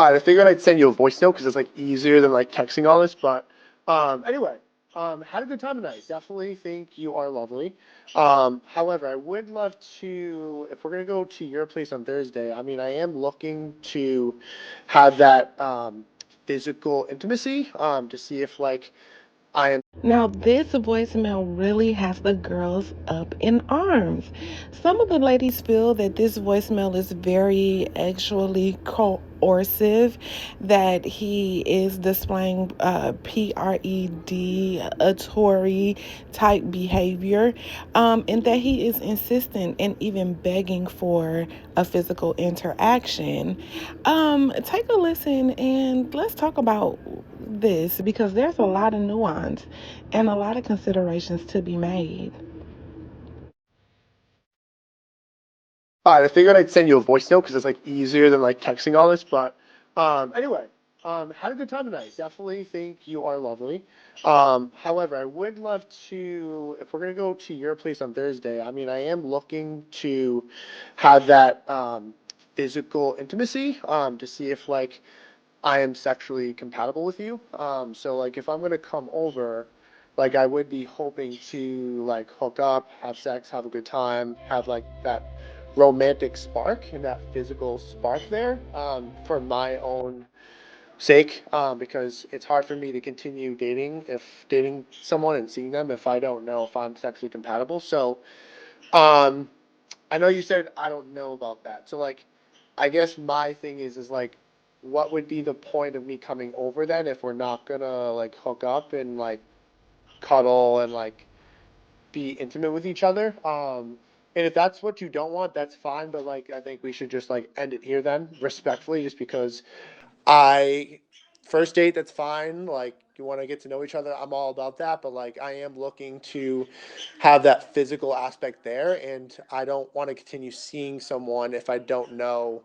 I figured I'd send you a voice note because it's like easier than like texting all this. But anyway, had a good time tonight. Definitely think you are lovely. However, I would love to, if we're gonna go to your place on Thursday. I mean, I am looking to have that physical intimacy to see if like I am. Now, this voicemail really has the girls up in arms. Some of the ladies feel that this voicemail is very actually coercive, that he is displaying predatory type behavior, and that he is insistent and even begging for a physical interaction. Take a listen and let's talk about this because there's a lot of nuance and a lot of considerations to be made. I figured I'd send you a voice note because it's like easier than like texting all this. But anyway, had a good time tonight. Definitely think you are lovely. However, I would love to, if we're gonna go to your place on Thursday. I mean, I am looking to have that physical intimacy to see if like I am sexually compatible with you. So like if I'm gonna come over, like I would be hoping to like hook up, have sex, have a good time, have like that romantic spark and that physical spark there for my own sake because it's hard for me to continue dating someone and seeing them if I don't know if I'm sexually compatible. So um I know you said I don't know about that. So like I guess my thing is like what would be the point of me coming over then if we're not gonna like hook up and like cuddle and like be intimate with each other? And if that's what you don't want, that's fine, but like I think we should just like end it here then, respectfully, just because I first date that's fine. Like you want to get to know each other, I'm all about that. But like I am looking to have that physical aspect there, and I don't want to continue seeing someone if I don't know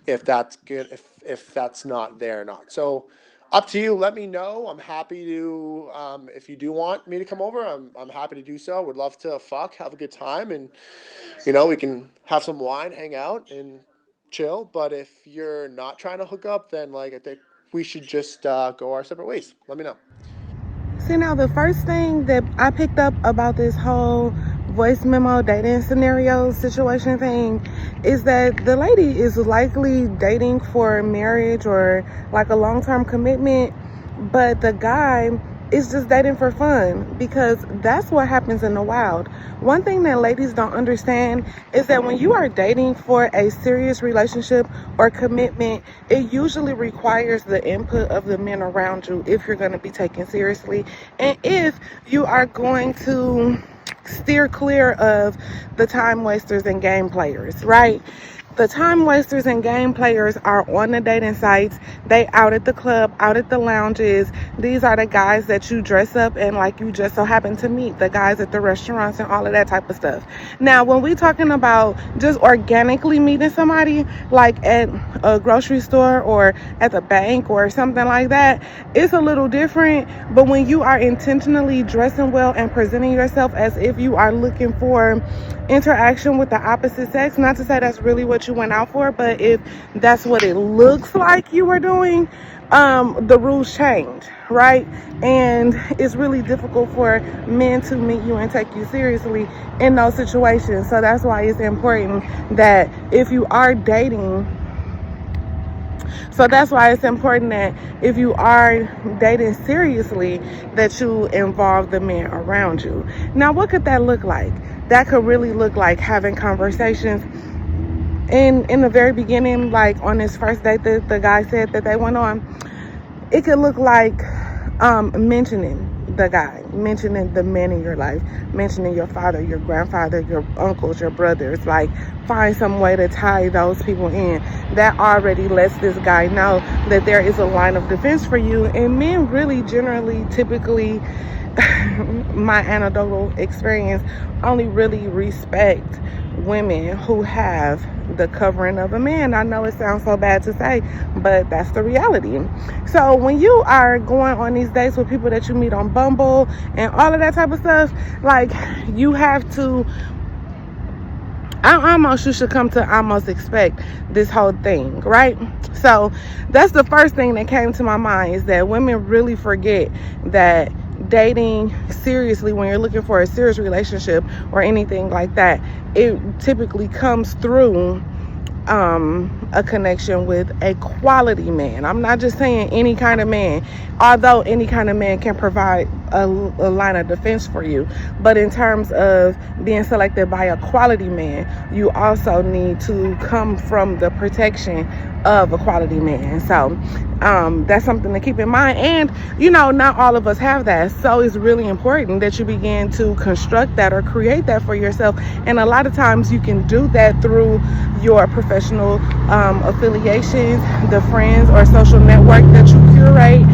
if that's good, if that's not there or not. So up to you. Let me know. I'm happy to if you do want me to come over, I'm happy to do so. Would love to fuck, have a good time, and we can have some wine, hang out, and chill. But if you're not trying to hook up, then like I think we should just go our separate ways. Let me know. See, now the first thing that I picked up about this whole voice memo dating scenario situation thing is that the lady is likely dating for marriage or like a long term commitment, but the guy is just dating for fun because that's what happens in the wild. One thing that ladies don't understand is that when you are dating for a serious relationship or commitment, it usually requires the input of the men around you if you're going to be taken seriously and if you are going to steer clear of the time wasters and game players, right? The time wasters and game players are on the dating sites. They out at the club, out at the lounges. These are the guys that you dress up and like you just so happen to meet. The guys at the restaurants and all of that type of stuff. Now, when we talking about just organically meeting somebody, like at a grocery store or at the bank or something like that, it's a little different. But when you are intentionally dressing well and presenting yourself as if you are looking for interaction with the opposite sex, not to say that's really what you went out for, but if that's what it looks like you were doing, the rules change, right? And it's really difficult for men to meet you and take you seriously in those situations. So that's why it's important that if you are dating, so that's why it's important that if you are dating seriously, that you involve the men around you. Now, what could that look like? That could really look like having conversations in the very beginning, like on this first date that the guy said that they went on. It could look like mentioning the guy, mentioning the men in your life, mentioning your father, your grandfather, your uncles, your brothers. Like, find some way to tie those people in. That already lets this guy know that there is a line of defense for you. And men really generally, typically, my anecdotal experience, only really respect women who have the covering of a man. I know it sounds so bad to say, but that's the reality. So when you are going on these dates with people that you meet on Bumble and all of that type of stuff, like, you have to you should come to almost expect this whole thing, right? So that's the first thing that came to my mind, is that women really forget that dating seriously, when you're looking for a serious relationship or anything like that, it typically comes through a connection with a quality man. I'm not just saying any kind of man, although any kind of man can provide a line of defense for you. But in terms of being selected by a quality man, you also need to come from the protection of a quality man. So that's something to keep in mind. And not all of us have that, so it's really important that you begin to construct that or create that for yourself. And a lot of times you can do that through your professional affiliations, the friends or social network that you curate,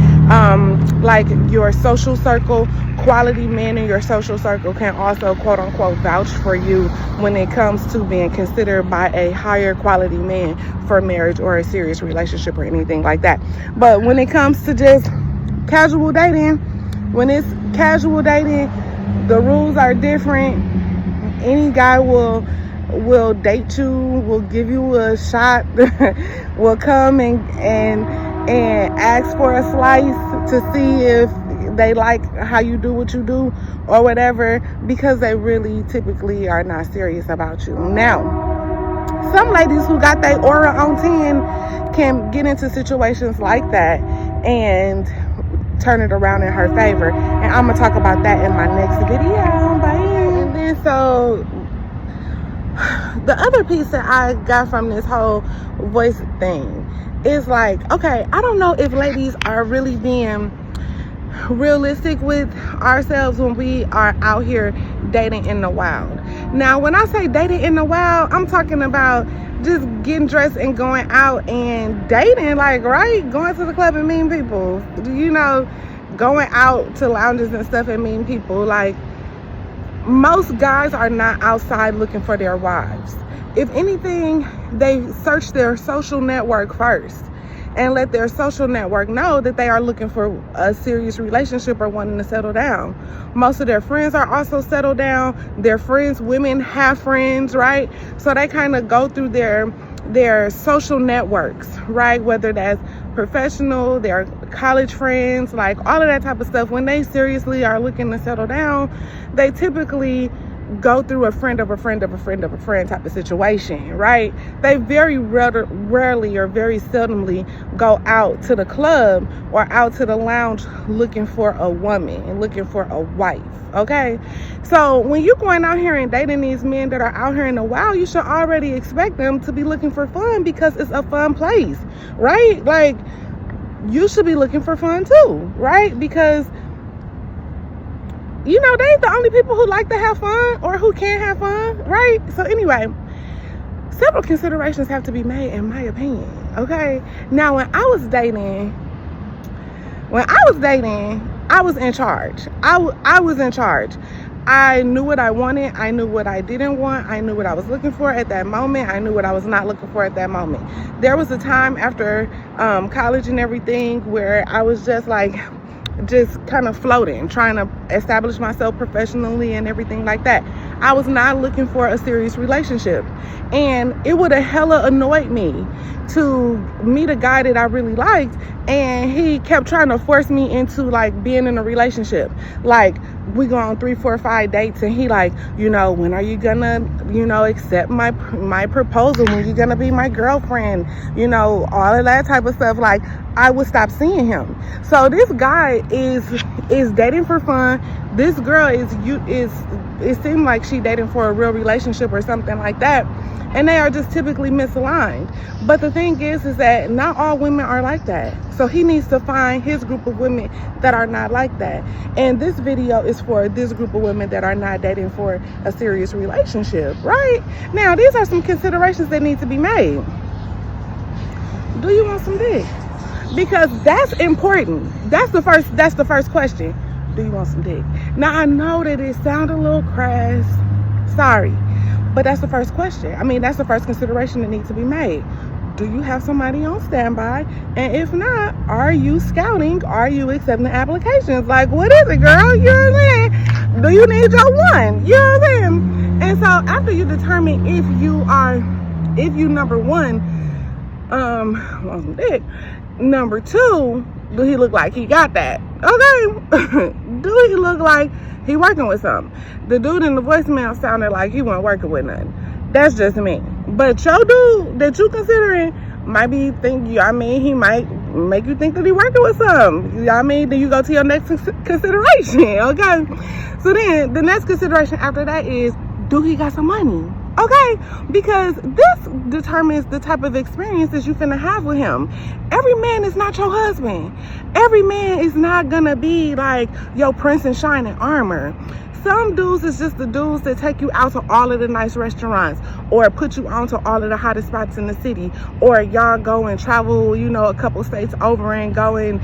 like your social circle. Quality men in your social circle can also, quote unquote, vouch for you when it comes to being considered by a higher quality man for marriage or a serious relationship or anything like that. But when it comes to just casual dating, when it's casual dating, the rules are different. Any guy will date you, will give you a shot, will come and ask for a slice to see if they like how you do what you do or whatever, because they really typically are not serious about you. Now, some ladies who got their aura on 10 can get into situations like that and turn it around in her favor. And I'm going to talk about that in my next video. Bye. And then so the other piece that I got from this whole voice thing is like, okay, I don't know if ladies are really being realistic with ourselves when we are out here dating in the wild. Now, when I say dating in the wild, I'm talking about just getting dressed and going out and dating, like, right? Going to the club and meeting people, going out to lounges and stuff and meeting people. Like, most guys are not outside looking for their wives. If anything, they search their social network first and let their social network know that they are looking for a serious relationship or wanting to settle down. Most of their friends are also settled down. Their friends, women have friends, right? So they kind of go through their social networks, right? Whether that's professional, their college friends, like all of that type of stuff. When they seriously are looking to settle down, they typically go through a friend of a friend of a friend of a friend type of situation, right? They very rarely or very seldomly go out to the club or out to the lounge looking for a woman and looking for a wife, okay? So when you're going out here and dating these men that are out here in the wild, you should already expect them to be looking for fun, because it's a fun place, right? Like, you should be looking for fun too, right? Because they ain't the only people who like to have fun or who can have fun, right? So anyway, several considerations have to be made, in my opinion, okay? Now, when I was dating, I was in charge. I was in charge. I knew what I wanted. I knew what I didn't want. I knew what I was looking for at that moment. I knew what I was not looking for at that moment. There was a time after college and everything where I was just kind of floating, trying to establish myself professionally and everything like that. I was not looking for a serious relationship, and it would have hella annoyed me to meet a guy that I really liked, and he kept trying to force me into like being in a relationship. Like, we go on 3, 4, 5 dates, and he like, when are you gonna, accept my proposal? When you gonna be my girlfriend? All of that type of stuff. Like, I would stop seeing him. So this guy is dating for fun. This girl it seemed like she dating for a real relationship or something like that. And they are just typically misaligned. But the thing is that not all women are like that. So he needs to find his group of women that are not like that. And this video is for this group of women that are not dating for a serious relationship, right? Now, these are some considerations that need to be made. Do you want some dick? Because that's important. That's the first question. Do you want some dick? Now, I know that it sounded a little crass. Sorry. But that's the first question. I mean, that's the first consideration that needs to be made. Do you have somebody on standby? And if not, are you scouting? Are you accepting applications? Like, what is it, girl? You know what I'm saying? Do you need your one? You know what I'm saying? And so after you determine if you number one, want some dick. Number two, do he look like he got that? Okay. Do he look like he working with something? The dude in the voicemail sounded like he wasn't working with nothing. That's just me. But your dude that you considering might be he might make you think that he working with something. Then you go to your next consideration. Okay. So then the next consideration after that is, do he got some money? Okay, because this determines the type of experiences you finna have with him. Every man is not your husband. Every man is not gonna be like your prince in shining armor. Some dudes is just the dudes that take you out to all of the nice restaurants, or put you on to all of the hottest spots in the city, or y'all go and travel, a couple states over and go and,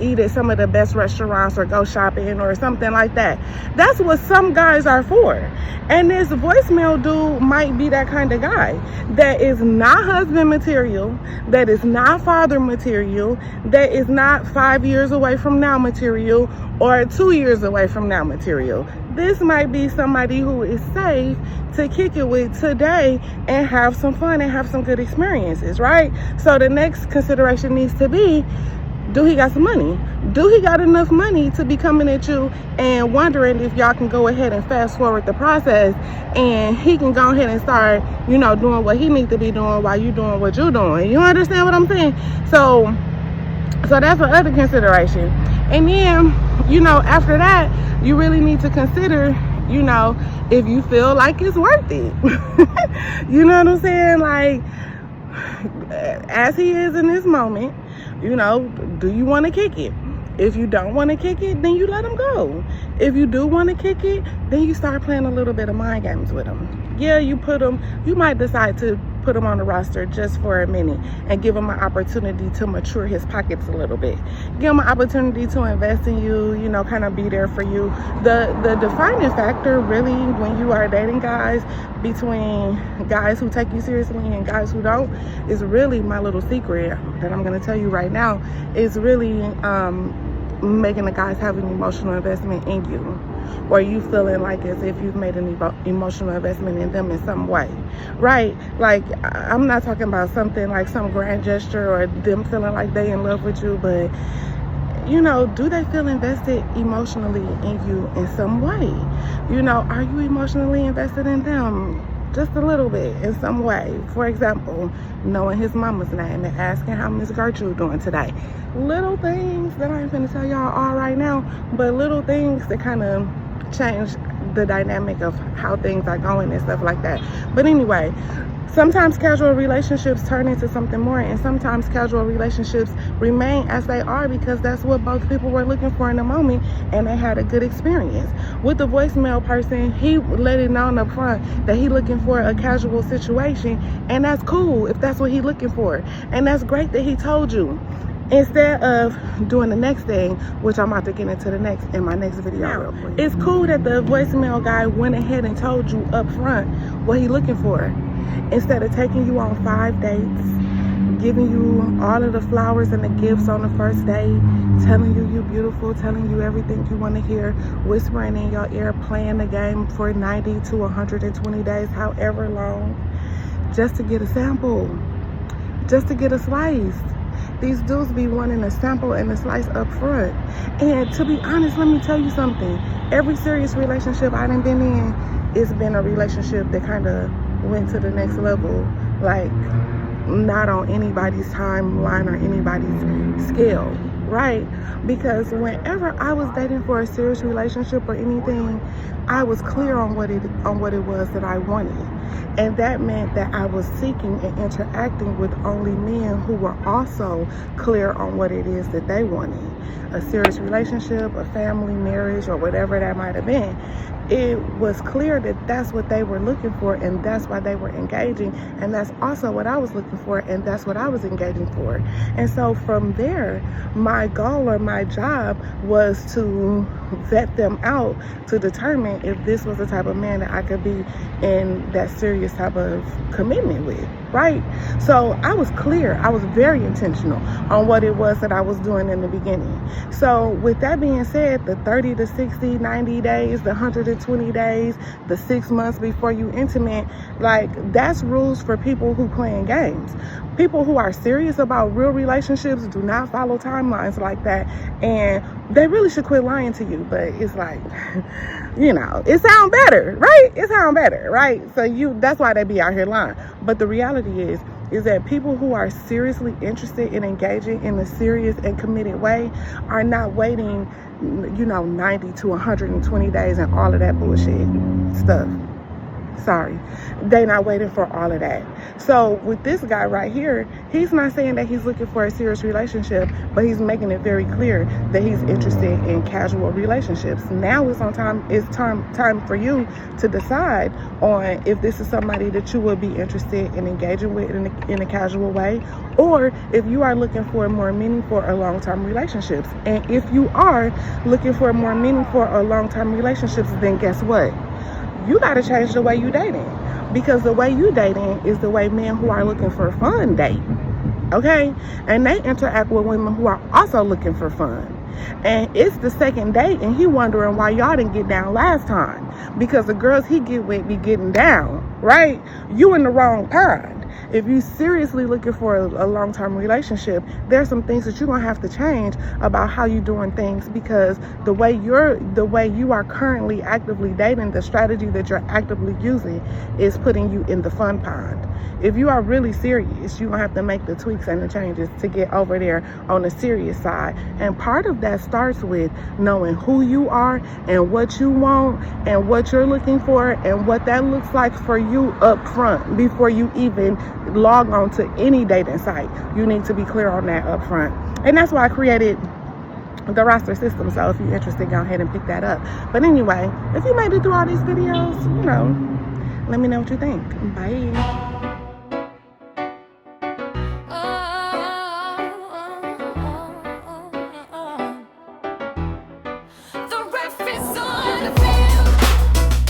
eat at some of the best restaurants or go shopping or something like that. That's what some guys are for. And this voicemail dude might be that kind of guy that is not husband material, that is not father material, that is not 5 years away from now material, or 2 years away from now material. This might be somebody who is safe to kick it with today and have some fun and have some good experiences, right? So the next consideration needs to be, do he got some money? Do he got enough money to be coming at you and wondering if y'all can go ahead and fast forward the process, and he can go ahead and start, doing what he needs to be doing while you doing what you're doing. You understand what I'm saying? So that's another consideration. And then, after that, you really need to consider, if you feel like it's worth it. You know what I'm saying? Like, as he is in this moment, do you want to kick it? If you don't want to kick it, then you let him go. If you do want to kick it, then you start playing a little bit of mind games with him. Yeah, you might decide to put him on the roster just for a minute and give him an opportunity to mature his pockets a little bit. Give him an opportunity to invest in you, kind of be there for you. The defining factor really when you are dating guys, between guys who take you seriously and guys who don't, is really my little secret that I'm going to tell you right now, is really making the guys have an emotional investment in you, or you feeling like as if you've made an emotional investment in them in some way, right? Like, I'm not talking about something like some grand gesture or them feeling like they in love with you, but do they feel invested emotionally in you in some way? Are you emotionally invested in them just a little bit in some way? For example, knowing his mama's name and asking how Miss Gertrude doing today. Little things that I ain't gonna tell y'all all right now, but little things that kind of change the dynamic of how things are going and stuff like that. But anyway, sometimes casual relationships turn into something more, and sometimes casual relationships remain as they are because that's what both people were looking for in the moment, and they had a good experience. With the voicemail person, he let it known up front that he looking for a casual situation, and that's cool if that's what he looking for, and that's great that he told you. Instead of doing the next thing, which I'm about to get into in my next video. It's cool that the voicemail guy went ahead and told you up front what he looking for. Instead of taking you on 5 dates, giving you all of the flowers and the gifts on the first day, telling you you're beautiful, telling you everything you want to hear, whispering in your ear, playing the game for 90 to 120 days, however long, just to get a sample, just to get a slice. These dudes be wanting a sample and a slice up front. And to be honest, let me tell you something. Every serious relationship I done been in, it's been a relationship that kind of went to the next level. Like, not on anybody's timeline or anybody's scale, right? Because whenever I was dating for a serious relationship or anything, I was clear on what it was that I wanted. And that meant that I was seeking and interacting with only men who were also clear on what it is that they wanted. A serious relationship, a family, marriage, or whatever that might have been. It was clear that that's what they were looking for, and that's why they were engaging, and that's also what I was looking for, and that's what I was engaging for. And so from there, my goal or my job was to vet them out to determine if this was the type of man that I could be in that serious type of commitment with. right? So I was clear. I was very intentional on what it was that I was doing in the beginning. So with that being said, the 30 to 60, 90 days, the 120 days, the 6 months before you intimate, like that's rules for people who playing games. People who are serious about real relationships do not follow timelines like that, and they really should quit lying to you. But it's like, it sounds better, right? It sounds better, right? So that's why they be out here lying. But the reality is that people who are seriously interested in engaging in a serious and committed way are not waiting, 90 to 120 days and all of that bullshit stuff. Sorry, they not waiting for all of that. So with this guy right here, he's not saying that he's looking for a serious relationship, but he's making it very clear that he's interested in casual relationships. Now it's time for you to decide on if this is somebody that you would be interested in engaging with in a casual way, or if you are looking for more meaningful or long-term relationships. And if you are looking for more meaningful or long-term relationships, then guess what? You got to change the way you dating, because the way you dating is the way men who are looking for fun date, okay? And they interact with women who are also looking for fun. And it's the second date and he wondering why y'all didn't get down last time, because the girls he get with be getting down, right? You in the wrong pond. If you seriously looking for a long-term relationship, there's some things that you're gonna have to change about how you're doing things, because the way you are currently actively dating, the strategy that you're actively using is putting you in the fun pond. If you are really serious, you're gonna have to make the tweaks and the changes to get over there on the serious side. And part of that starts with knowing who you are and what you want and what you're looking for and what that looks like for you up front before you even log on to any dating site. You need to be clear on that up front. And that's why I created the roster system. So if you're interested, go ahead and pick that up. But anyway, if you made it through all these videos, let me know what you think. Bye.